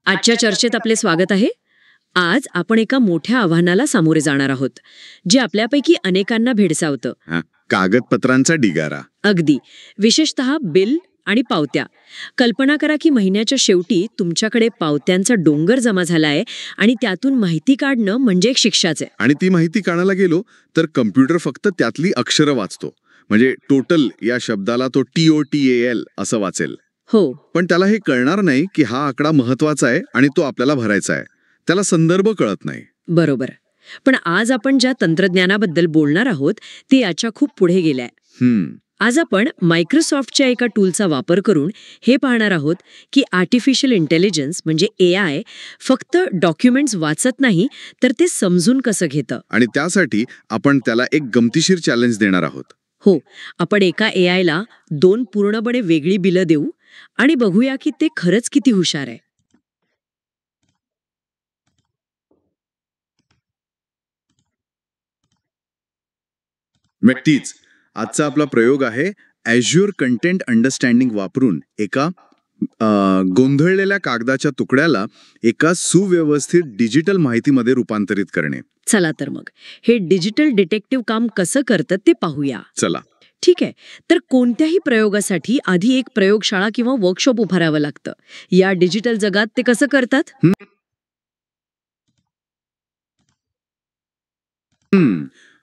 आजच्या चर्चेत आपले स्वागत आहे. आज आपण एका मोठ्या आव्हानाला सामोरे जाणार आहोत, जे आपल्यापैकी अनेकांना भेडसावतं. कागदपत्रांचा ढिगारा. अगदी. विशेषतः बिल आणि पावत्या. कल्पना करा की महिन्याच्या शेवटी तुमच्याकडे पावत्यांचा डोंगर जमा झाला आहे आणि त्यातून माहिती काढणं म्हणजे एक शिक्षाच आहे. आणि ती माहिती काढायला गेलो तर कम्प्युटर फक्त त्यातली अक्षरं वाचतो. म्हणजे टोटल या शब्दाला तो TOTAL असं वाचेल. हो. पण त्याला हे कळणार नाही की हा आकडा महत्वाचा आहे आणि तो आपल्याला भरायचा आहे. त्याला संदर्भ कळत नाही. बरोबर. पण आज आपण ज्या तंत्रज्ञानाबद्दल बोलणार आहोत ते याच्या खूप पुढे गेलंय. आज आपण मायक्रोसॉफ्टच्या एका टूलचा वापर करून हे पाहणार आहोत की आर्टिफिशियल इंटेलिजन्स म्हणजे AI फक्त डॉक्युमेंट्स वाचत नाही, तर ते समजून कसं घेतं. आणि त्यासाठी आपण त्याला एक गमतीशीर चॅलेंज देणार आहोत. हो, आपण एका AIला 2 पूर्णपणे वेगळी बिलं देऊ आणि बघूया की ते खरंच किती हुशार आहे. नक्कीच. आजचा आपला प्रयोग आहे Azure कंटेंट अंडरस्टँडिंग वापरून एका गोंधळलेल्या कागदाच्या तुकड्याला एका सुव्यवस्थित डिजिटल माहितीमध्ये रूपांतरित करणे. चला तर मग हे डिजिटल डिटेक्टिव्ह काम कसं करतं ते पाहूया. चला. ठीक आहे. तर कोणत्याही प्रयोगासाठी आधी एक प्रयोगशाळा किंवा वर्कशॉप उभारावं लागतं. या डिजिटल जगात ते कसं करतात?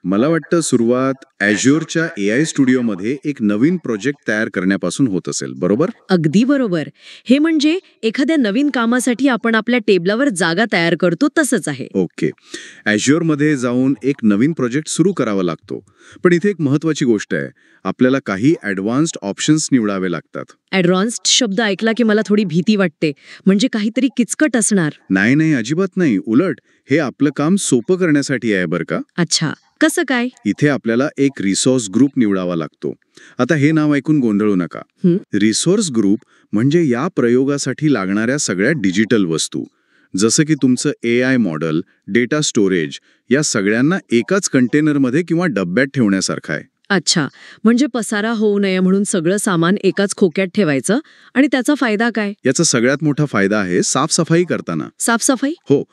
मला वाटतं सुरुवात Azureच्या AI स्टुडिओमध्ये एक नवीन प्रोजेक्ट तयार करण्यापासून होत असेल, बरोबर? अगदी बरोबर. हे म्हणजे एखाद्या नवीन कामासाठी आपण आपल्या टेबलावर जागा तयार करतो तसंच आहे. ओके. Azureमध्ये जाऊन एक नवीन प्रोजेक्ट सुरू करावा लागतो. पण इथे एक महत्वाची गोष्ट आहे. आपल्याला काही ॲडव्हान्स्ड ऑप्शन्स निवडावे लागतात. ॲडव्हान्स्ड शब्द ऐकला की मला थोडी भीती वाटते. म्हणजे काहीतरी किचकट असणार. नाही, अजिबात नाही. उलट हे आपलं काम सोपं करण्यासाठी आहे बरं का. अच्छा, कसं काय? इथे आपल्याला एक रिसोर्स ग्रुप निवडावा लागतो. आता हे नाव ऐकून गोंधळू नका. रिसोर्स ग्रुप म्हणजे या प्रयोगासाठी लागणाऱ्या सगळ्या डिजिटल वस्तू, जसं की तुमचं AI मॉडेल, डेटा स्टोरेज, या सगळ्यांना एकाच कंटेनरमध्ये किंवा डब्यात ठेवण्यासारखं आहे. अच्छा, म्हणजे पसारा होऊ नये म्हणून सगळं सामान एकाच खोक्यात ठेवायचं. आणि त्याचा फायदा काय? याचा सगळ्यात मोठा फायदा आहे साफसफाई करताना. साफसफाई? हो.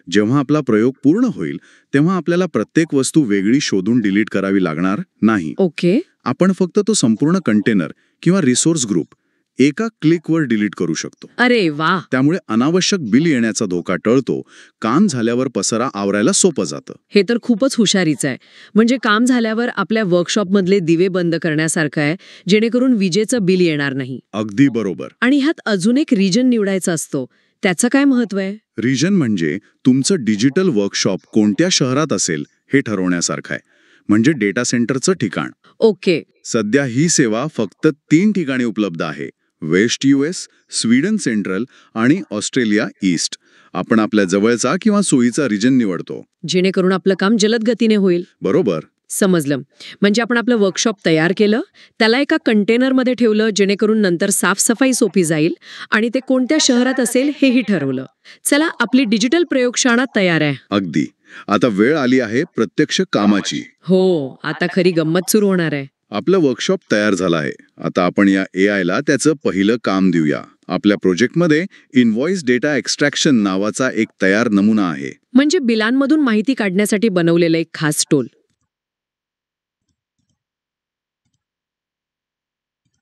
जेव्हा आपला प्रयोग पूर्ण होईल तेव्हा आपल्याला प्रत्येक वस्तू वेगळी शोधून डिलीट करावी लागणार नाही. ओके. आपण फक्त तो संपूर्ण कंटेनर किंवा रिसोर्स ग्रुप एका क्लिकवर डिलीट करू शकतो. अरे वा. त्यामुळे अनावश्यक बिल येण्याचा धोका टळतो. काम झाल्यावर पसारा आवरायला सोपं जातं. हे तर खूपच हुशारीचं आहे. म्हणजे काम झाल्यावर आपल्या वर्कशॉपमधले दिवे बंद करण्यासारखं आहे, जेणेकरून विजेचं बिल येणार नाही. अगदी बरोबर. आणि ह्यात अजून एक रिजन निवडायचा असतो. त्याचं काय महत्व आहे? रिजन म्हणजे तुमचं डिजिटल वर्कशॉप कोणत्या शहरात असेल हे ठरवण्यासारखं आहे. म्हणजे डेटा सेंटरचं ठिकाण. ओके. सध्या ही सेवा फक्त 3 ठिकाणी उपलब्ध आहे. वेस्ट US, स्वीडन सेंट्रल आणि ऑस्ट्रेलिया ईस्ट. आपण आपल्या जवळचा किंवा सोयीचा रिजन निवडतो, जेणेकरून आपलं काम जलद गतीने होईल. बरोबर. समजलं. म्हणजे आपण आपलं वर्कशॉप तयार केलं, त्याला एका कंटेनरमध्ये ठेवलं, जेणेकरून नंतर साफसफाई सोपी जाईल आणि ते कोणत्या शहरात असेल हेही ठरवलं. चला, आपली डिजिटल प्रयोगशाळा तयार आहे. अगदी. आता वेळ आली आहे प्रत्यक्ष कामाची. हो, आता खरी गंमत सुरू होणार आहे. आपलं वर्कशॉप तयार झालं आहे. आता आपण या AIला त्याचं पहिलं काम देऊया. आपल्या प्रोजेक्टमध्ये इनव्हॉइस डेटा एक्स्ट्रॅक्शन नावाचा एक तयार नमुना आहे. म्हणजे बिलांमधून माहिती काढण्यासाठी बनवलेलं एक खास टूल.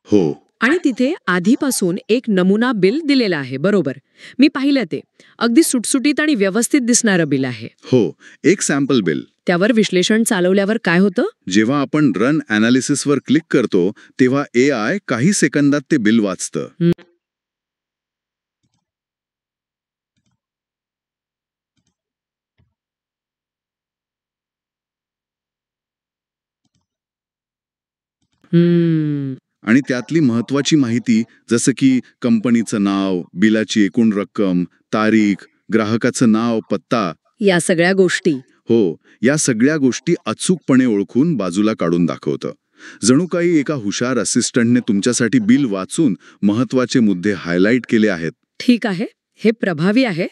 हो. आणि तिथे आधीपासून एक नमुना बिल दिलेला आहे, बरोबर? मी पाहिलं ते. अगदी सुटसुटीत आणि व्यवस्थित दिसणारं बिल आहे. हो, एक सॅम्पल बिल. त्यावर विश्लेषण चालवल्यावर काय होतं? जेव्हा आपण रन ॲनालिसिसवर क्लिक करतो तेव्हा AI काही सेकंदात ते बिल वाचतं. आणि त्यातली महत्वाची माहिती, जसं की कंपनीचं नाव, बिलाची एकूण रक्कम, तारीख, ग्राहकाचं नाव, पत्ता, या सगळ्या गोष्टी. हो, या सगळ्या गोष्टी अचूकपणे ओळखून बाजूला काढून दाखवतं. जणू काही एका हुशार असिस्टंटने तुमच्यासाठी बिल वाचून महत्वाचे मुद्दे हायलाइट केले आहेत. ठीक आहे, हे प्रभावी आहे.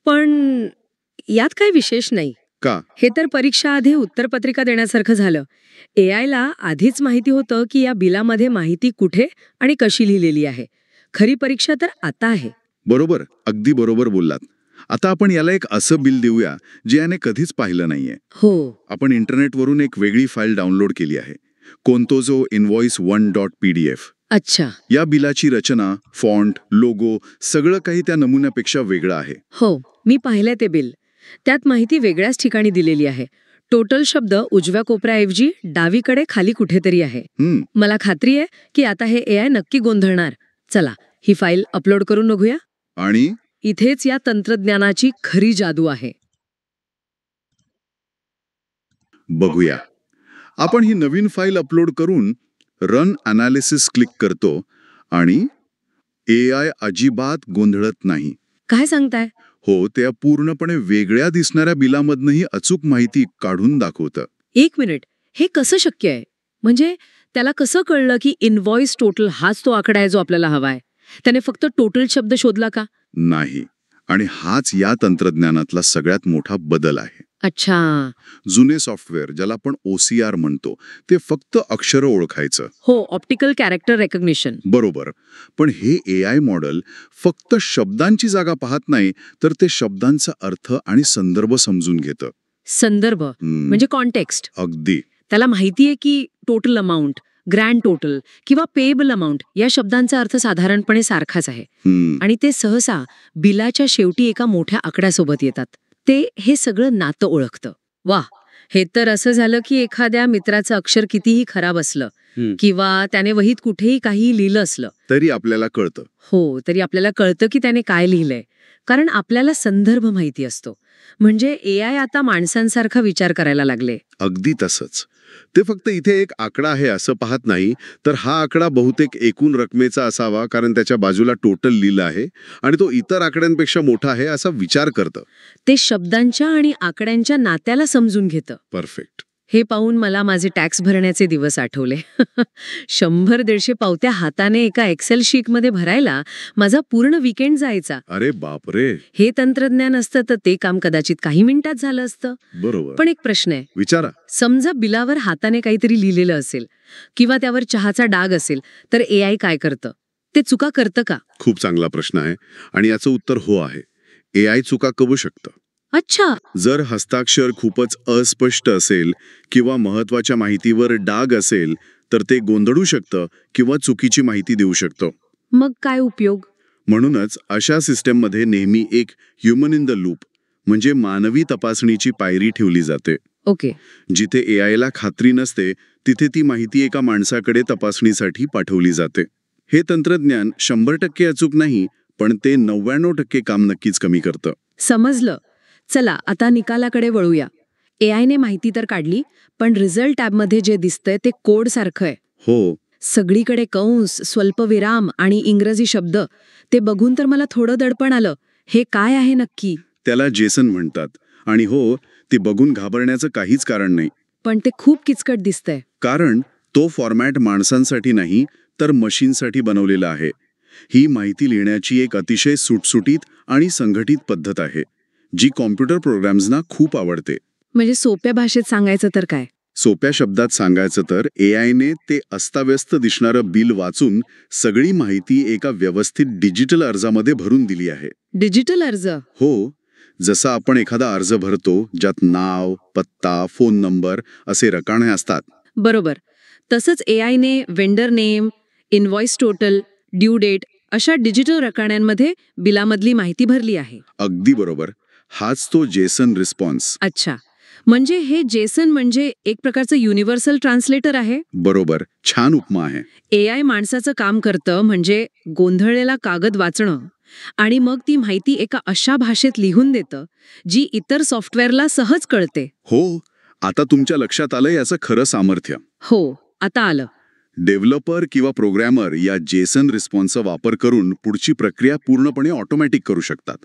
पण यात काही विशेष नाही. का? हे तर परीक्षा आधी उत्तरपत्रिका देण्यासारखं झालं. AIला आधीच माहिती होतं की या बिलामध्ये माहिती कुठे आणि कशी लिहिलेली आहे. खरी परीक्षा तर आता आहे. बरोबर, अगदी बरोबर बोललात. आता आपण याला एक असं बिल देऊया जे याने कधीच पाहिलं नाहीये. हो. आपण इंटरनेटवरून एक वेगळी फाईल डाउनलोड केली आहे, कोणतोजो invoice1.pdf. अच्छा. या बिलाची रचना, फॉन्ट, लोगो सगळं काही त्या नमुन्यापेक्षा वेगळं आहे. हो, मी पाहिलंय ते बिल. त्यात माहिती वेगळ्याच ठिकाणी दिलेली आहे. टोटल शब्द उजव्या कोपऱ्याऐवजी डावीकडे खाली कुठेतरी आहे. मला खात्री आहे की आता हे AI नक्की गोंधळणार. चला, ही फाईल अपलोड करून बघूया. आणि इथेच या तंत्रज्ञानाची खरी जादू आहे. बघूया. आपण ही नवीन फाईल अपलोड करून रन अनालिसिस क्लिक करतो आणि AI अजिबात गोंधळत नाही. काय सांगताय? हो, त्या पूर्णपणे वेगळ्या दिसणाऱ्या बिलामधनंही अचूक माहिती काढून दाखवतं. 1 मिनिट, हे कसं शक्य आहे? म्हणजे त्याला कसं कळलं की इनव्हॉइस टोटल हाच तो आकडा आहे जो आपल्याला हवाय? त्याने फक्त टोटल शब्द शोधला का? नाही. आणि हाच या तंत्रज्ञानातला सगळ्यात मोठा बदल आहे. अच्छा. जुने सॉफ्टवेअर, ज्याला आपण OCR म्हणतो, ते फक्त अक्षरं ओळखायचं. हो, ऑप्टिकल कॅरेक्टर रेकग्निशन. बरोबर. पण हे AI मॉडेल फक्त शब्दांची जागा पाहत नाही, तर ते शब्दांचा अर्थ आणि संदर्भ समजून घेतं. संदर्भ म्हणजे कॉन्टेक्स्ट. अगदी. त्याला माहिती आहे की टोटल अमाउंट, ग्रँड टोटल किंवा पेएबल अमाउंट या शब्दांचा अर्थ साधारणपणे सारखाच आहे. आणि ते सहसा बिलाच्या शेवटी एका मोठ्या आकड्यासोबत येतात. ते हे सगळं नातं ओळखतं. वाह, हे तर असं झालं की एखाद्या मित्राचं अक्षर कितीही खराब असलं किंवा त्याने वहीत कुठेही काहीही लिहिलं असलं तरी आपल्याला कळतं. हो, तरी आपल्याला कळतं की त्याने काय लिहिलंय, कारण आपल्याला संदर्भ माहिती असतो. म्हणजे AI आता माणसांसारखा विचार करायला लागले. अगदी तसंच. ते फक्त इथे एक आकडा आहे असं पाहत नाही, तर हा आकडा बहुतेक एकूण रकमेचा असावा, कारण त्याच्या बाजूला टोटल लिहिलं आहे आणि तो इतर आकड्यांपेक्षा मोठा आहे असा विचार करतं. ते शब्दांच्या आणि आकड्यांच्या नात्याला समजून घेतं. परफेक्ट. हे पाहून मला माझे टॅक्स भरण्याचे दिवस आठवले. 100-150 पावत्या हाताने एका एक्सेल शीटमध्ये भरायला माझा पूर्ण वीकेंड जायचा. अरे बापरे. हे तंत्रज्ञान असतं तर ते काम कदाचित काही मिनिटात झालं असतं. बरोबर. पण एक प्रश्न आहे. विचारा. समजा बिलावर हाताने काहीतरी लिहिलेलं असेल किंवा त्यावर चहाचा डाग असेल, तर AI काय करतं? ते चुका करतं का? खूप चांगला प्रश्न आहे आणि याचं उत्तर हो आहे. AI चुका करू शकतं. अच्छा. जर हस्ताक्षर खूपच अस्पष्ट असेल किंवा महत्वाच्या माहितीवर डाग असेल, तर ते गोंधळू शकतं किंवा चुकीची माहिती देऊ शकतं. मग काय उपयोग? म्हणूनच अशा सिस्टममध्ये नेहमी एक ह्युमन इन द लूप म्हणजे मानवी तपासणीची पायरी ठेवली जाते. ओके. जिथे AIला खात्री नसते, तिथे ती माहिती एका माणसाकडे तपासणीसाठी पाठवली जाते. हे तंत्रज्ञान 100% अचूक नाही, पण ते 99% काम नक्कीच कमी करतं. समजलं. चला, आता निकालाकडे वळूया. AIने माहिती तर काढली, पण रिझल्ट टॅबमध्ये जे दिसतंय ते कोड सारखं आहे. हो. सगळीकडे कंस, स्वल्पविराम आणि इंग्रजी शब्द. ते बघून तर मला थोडं दडपण आलं. हे काय आहे नक्की? त्याला जेसन म्हणतात. आणि हो, ते बघून घाबरण्याचं काहीच कारण नाही. पण ते खूप किचकट दिसतंय. कारण तो फॉर्मॅट माणसांसाठी नाही, तर मशीनसाठी बनवलेला आहे. ही माहिती लिहिण्याची एक अतिशय सुटसुटीत आणि संघटित पद्धत आहे, जी कॉम्प्युटर प्रोग्राम्सना खूप आवडते. म्हणजे सोप्या भाषेत सांगायचं तर काय? सोप्या शब्दात सांगायचं तर AIने ते अस्ताव्यस्त दिसणारं बिल वाचून सगळी माहिती एका व्यवस्थित डिजिटल अर्जामध्ये भरून दिली आहे. डिजिटल अर्ज? हो. जसा आपण एखादा अर्ज भरतो, ज्यात नाव, पत्ता, फोन नंबर असे रकाने असतात. बरोबर. तसंच AIने vendor name, invoice total, due date अशा डिजिटल रकान्यांमध्ये बिलामधली माहिती भरली आहे. अगदी बरोबर. हाच तो जेसन रिस्पॉन्स. अच्छा. म्हणजे हे जेसन म्हणजे एक प्रकारचं युनिव्हर्सल ट्रान्सलेटर आहे? बरोबर. छान उपमा आहे. AI माणसाचं काम करतं म्हणजे गोंधळलेला कागद वाचणं आणि मग ती माहिती एका अशा भाषेत लिहून देतं जी इतर सॉफ्टवेअरला सहज कळते. हो. आता तुमच्या लक्षात आलं याचं खरं सामर्थ्य. हो, आता आलं. डेव्हलपर किंवा प्रोग्रॅमर या जेसन रिस्पॉन्सचा वापर करून पुढची प्रक्रिया पूर्णपणे ऑटोमॅटिक करू शकतात.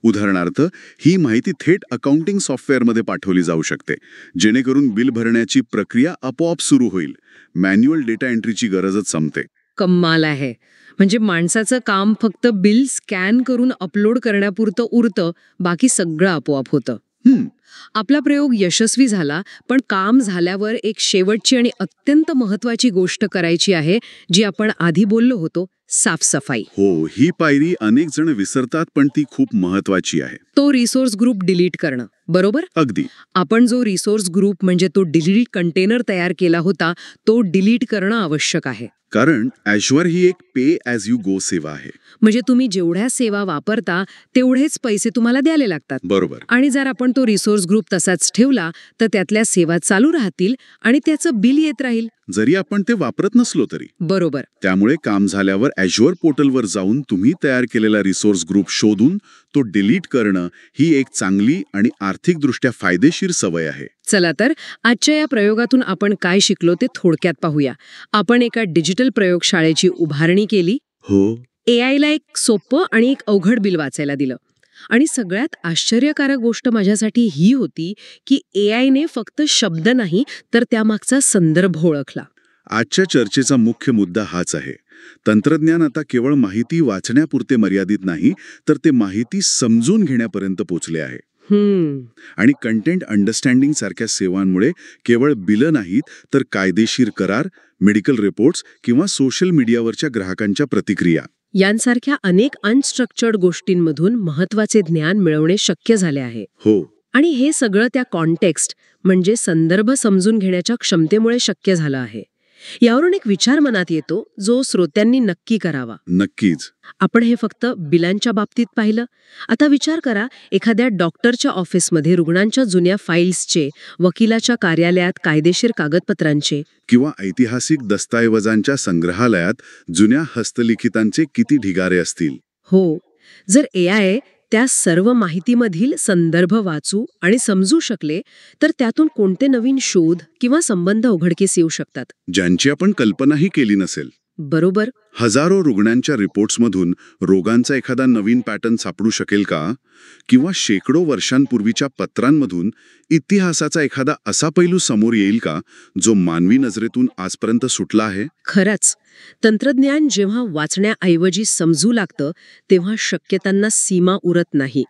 उदाहरणार्थ ही माहिती थेट अकाउंटिंग सॉफ्टवेअरमध्ये पाठवली जाऊ शकते, जेणेकरून बिल भरण्याची प्रक्रिया आपोआप सुरू होईल. मॅन्युअल डेटा एंट्रीची गरजच संपते. कमाल आहे. म्हणजे माणसाचं काम फक्त बिल स्कॅन करून अपलोड करण्यापुरतं उरतं, बाकी सगळं आपोआप होतं. आपला प्रयोग यशस्वी झाला, पण काम झाल्यावर एक शेवटची आणि अत्यंत महत्वाची गोष्ट करायची आहे, जी आपण आधी बोललो होतो, साफसफाई. हो, ही पायरी अनेक जण विसरतात, पण ती खूप महत्वाची आहे. तो रिसोर्स ग्रुप डिलीट करणं, बरोबर? अगदी. आपण जो रिसोर्स ग्रुप म्हणजे तो डिलीट कंटेनर तयार केला होता तो डिलीट करणं आवश्यक आहे. कारण Azure ही एक पे ॲज यू गो सेवा आहे. म्हणजे तुम्ही जेवढ्या सेवा वापरता तेवढेच पैसे तुम्हाला द्यायला लागतात. बरोबर. आणि जर आपण तो रिसोर्स ग्रुप तसाच ठेवला तर त्यातल्या सेवा चालू राहतील आणि त्याचं बिल येत राहील. जरी आपण ते वापरत नसलो तरी. बरोबर. त्यामुळे काम झाल्यावर Azure पोर्टलवर जाऊन तुम्ही तयार केलेला रिसोर्स ग्रुप शोधून तो डिलीट करणं ही एक चांगली आणि आर्थिकदृष्ट्या फायदेशीर सवय आहे. चला तर आजच्या या प्रयोगातून आपण काय शिकलो ते थोडक्यात पाहूया. आपण एका डिजिटल प्रयोगशाळेची उभारणी केली. हो. AI ला एक सोपं आणि एक अवघड बिल वाचायला दिलं. आणि सगळ्यात आश्चर्यकारक गोष्ट माझ्यासाठी ही होती की AI ने फक्त शब्द नाही तर त्यामागचा संदर्भ ओळखला. आजच्या चर्चेचा मुख्य मुद्दा हाच आहे. तंत्रज्ञान आता केवळ माहिती वाचण्यापुरते मर्यादित नाही, तर ते माहिती समजून घेण्यापर्यंत पोचले आहे. आणि कंटेंट अंडरस्टँडिंग सारख्या सेवांमुळे केवळ बिलं नाहीत तर कायदेशीर करार, मेडिकल रिपोर्ट्स किंवा सोशल मीडियावरच्या ग्राहकांच्या प्रतिक्रिया यांसारख्या अनेक अनस्ट्रक्चर्ड गोष्टींमधून महत्वाचे ज्ञान मिळवणे शक्य झाले आहे. हो. आणि हे सगळं त्या कॉन्टेक्स्ट म्हणजे संदर्भ समजून घेण्याच्या क्षमतेमुळे शक्य झालं आहे. यावरून एक विचार मनात येतो जो श्रोत्यांनी नक्की करावा. नक्कीच. आपण हे फक्त बिलांच्या बाबतीत पाहिलं. आता विचार करा, एखाद्या डॉक्टरच्या ऑफिसमध्ये रुग्णांच्या जुन्या फाईल्सचे, वकिलाच्या कार्यालयात कायदेशीर कागदपत्रांचे किंवा ऐतिहासिक दस्तऐवजांच्या संग्रहालयात जुन्या हस्तलिखितांचे किती ढिगारे असतील. हो. जर AI त्या सर्व माहितीमधील संदर्भ वाचू आणि समजू शकले तर त्यातून कोणते नवीन शोध किंवा संबंध उघडकीस येऊ शकतात ज्यांची आपण कल्पनाही केली नसेल. बरोबर. हजारो रुग्णांच्या रिपोर्ट्समधून रोगांचा एखादा नवीन पॅटर्न सापडू शकेल का? किंवा शेकडो वर्षांपूर्वीच्या पत्रांमधून इतिहासाचा एखादा असा पैलू समोर येईल का जो मानवी नजरेतून आजपर्यंत सुटला आहे? खरंच. तंत्रज्ञान जेव्हा वाचण्याऐवजी समजू लागतं तेव्हा शक्यतांना सीमा उरत नाही.